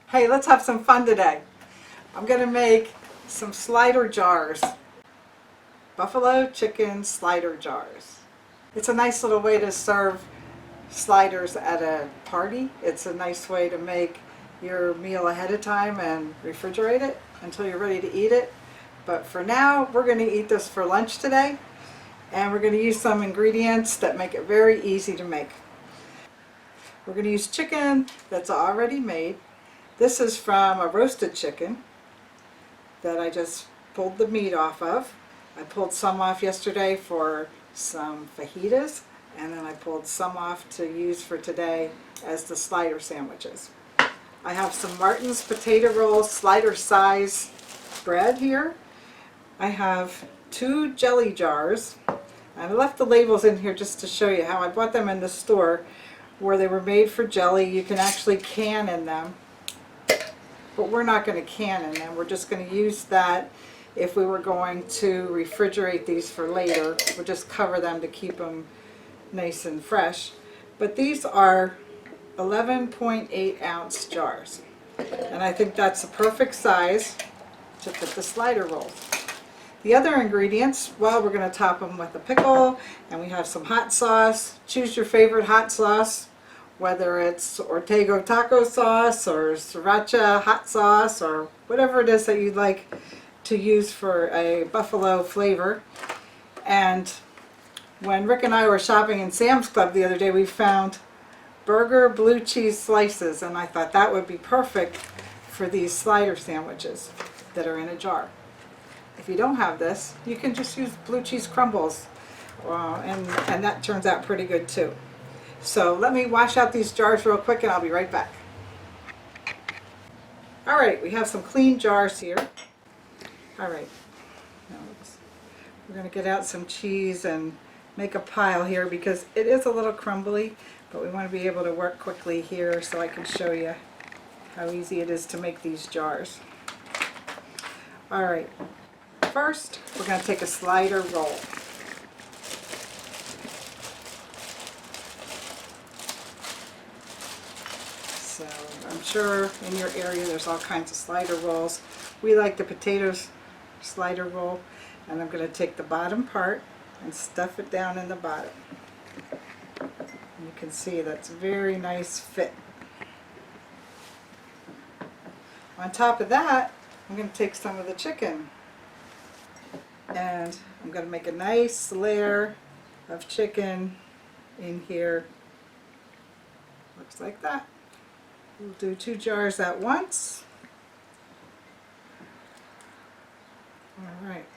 Hey, let's have some fun today. I'm going to make some slider jars. Buffalo chicken slider jars. It's a nice little way to serve sliders at a party. It's a nice way to make your meal ahead of time and refrigerate it until you're ready to eat it. But for now, we're going to eat this for lunch today. And we're going to use some ingredients that make it very easy to make. We're going to use chicken that's already made. This is from a roasted chicken that I just pulled the meat off of. I pulled some off yesterday for some fajitas, and then I pulled some off to use for today as the slider sandwiches. I have some Martin's potato roll slider size bread here. I have 2 jelly jars. I left the labels in here just to show you how I bought them in the store where they were made for jelly. You can actually can in them, but we're not going to can in them. We're just going to use that if we were going to refrigerate these for later. We'll just cover them to keep them nice and fresh. But these are 11.8 ounce jars, and I think that's the perfect size to put the slider rolls. The other ingredients, well, we're going to top them with a pickle, and we have some hot sauce. Choose your favorite hot sauce, whether it's Ortega taco sauce or sriracha hot sauce or whatever it is that you'd like to use for a buffalo flavor. And when Rick and I were shopping in Sam's Club the other day, we found burger blue cheese slices, and I thought that would be perfect for these slider sandwiches that are in a jar. If you don't have this, you can just use blue cheese crumbles, and that turns out pretty good too. So let me wash out these jars real quick and I'll be right back. Alright, we have some clean jars here. Alright, we're going to get out some cheese and make a pile here because it is a little crumbly, but we want to be able to work quickly here so I can show you how easy it is to make these jars. Alright, first we're going to take a slider roll. So I'm sure in your area there's all kinds of slider rolls. We like the potatoes slider roll, and I'm going to take the bottom part and stuff it down in the bottom. You can see that's a very nice fit. On top of that, I'm going to take some of the chicken, and I'm going to make a nice layer of chicken in here. Looks like that. We'll do 2 jars at once. Alright.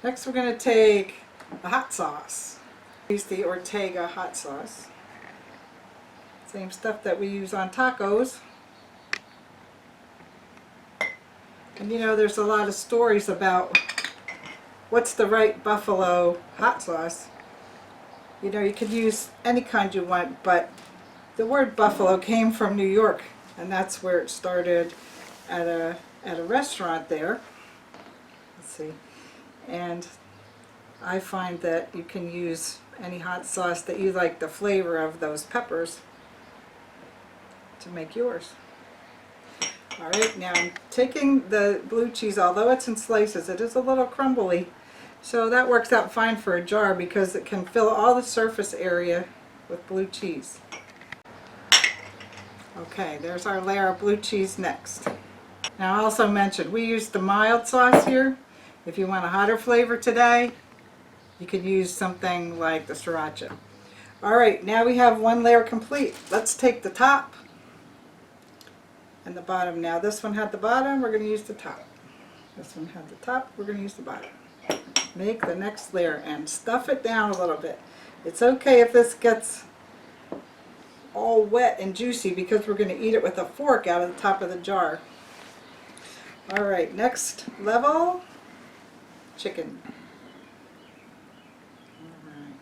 Next we're going to take the hot sauce. Use the Ortega hot sauce. Same stuff that we use on tacos. And you know, there's a lot of stories about what's the right buffalo hot sauce. You know, you could use any kind you want, but the word buffalo came from New York, and that's where it started at a restaurant there. Let's see. And I find that you can use any hot sauce that you like the flavor of those peppers to make yours. Alright, now I'm taking the blue cheese, although it's in slices, it is a little crumbly, so that works out fine for a jar because it can fill all the surface area with blue cheese. Okay, there's our layer of blue cheese next. Now I also mentioned we used the mild sauce here. If you want a hotter flavor today, you could use something like the sriracha. Alright, now we have 1 layer complete. Let's take the top and the bottom. Now this one had the bottom, we're going to use the top. This one had the top, we're going to use the bottom. Make the next layer and stuff it down a little bit. It's okay if this gets all wet and juicy because we're going to eat it with a fork out of the top of the jar. Alright, next level, chicken. Alright.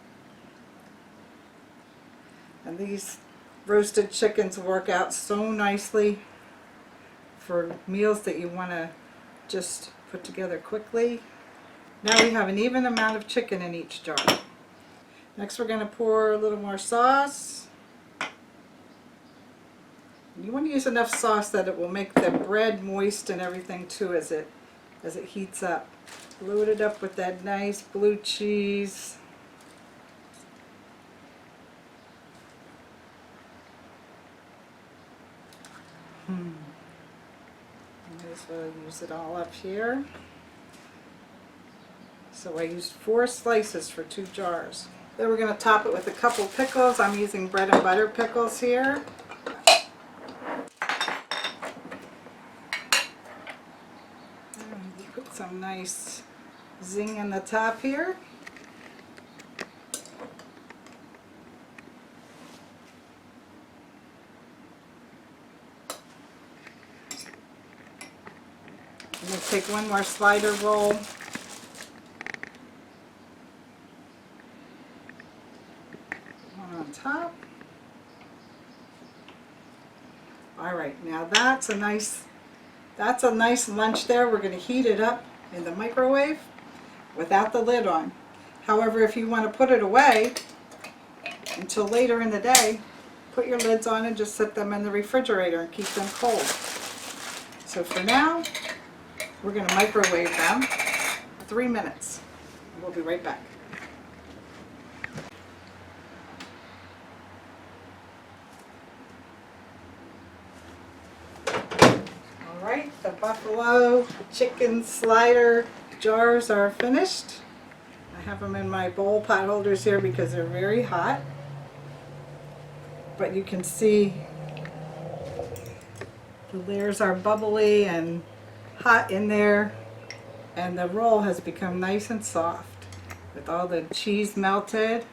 And these roasted chickens work out so nicely for meals that you want to just put together quickly. Now we have an even amount of chicken in each jar. Next we're going to pour a little more sauce. You want to use enough sauce that it will make the bread moist and everything too as it heats up. Load it up with that nice blue cheese. Might as well use it all up here. So I used 4 slices for 2 jars. Then we're going to top it with a couple pickles. I'm using bread and butter pickles here. And put some nice zing in the top here. I'm going to take one more slider roll. One on top. All right, now that's a nice lunch there. We're going to heat it up in the microwave without the lid on. However, if you want to put it away until later in the day, put your lids on and just set them in the refrigerator and keep them cold. So for now, we're going to microwave them for 3 minutes. We'll be right back. All right, the buffalo chicken slider jars are finished. I have them in my bowl pot holders here because they're very hot. But you can see the layers are bubbly and hot in there, and the roll has become nice and soft with all the cheese melted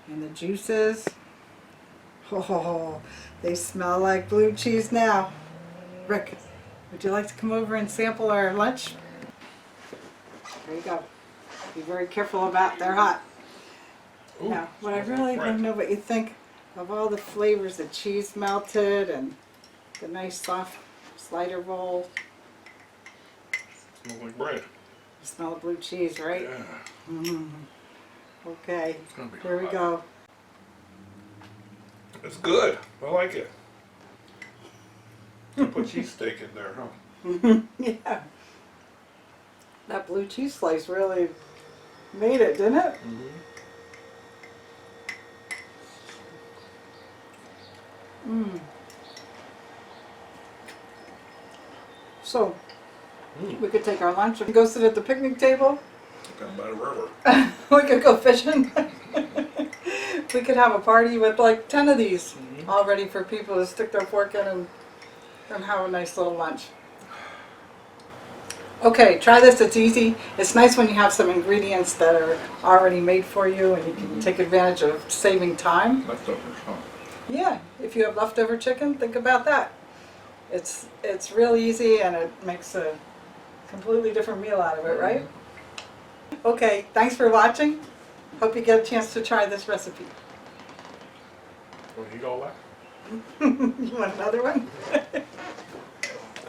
and the juices. Oh, they smell like blue cheese now. Rick, would you like to come over and sample our lunch? There you go. Be very careful about they're hot. Ooh, now, what I really want to know what you think of all the flavors, the cheese melted and the nice soft slider roll. Smells like bread. You smell the blue cheese, right? Yeah. Okay, It's gonna be here we hot. go. It's good. I like it. You put cheesesteak in there, huh? Yeah. That blue cheese slice really made it, didn't it? So, we could take our lunch and go sit at the picnic table. Down by the river. We could go fishing. We could have a party with like 10 of these all ready for people to stick their fork in and have a nice little lunch. Okay, try this. It's easy. It's nice when you have some ingredients that are already made for you and you can take advantage of saving time. Leftovers, huh? Yeah, if you have leftover chicken, think about that. It's real easy and it makes a completely different meal out of it, right? Okay, thanks for watching. Hope you get a chance to try this recipe. Want to eat all that? You want another one?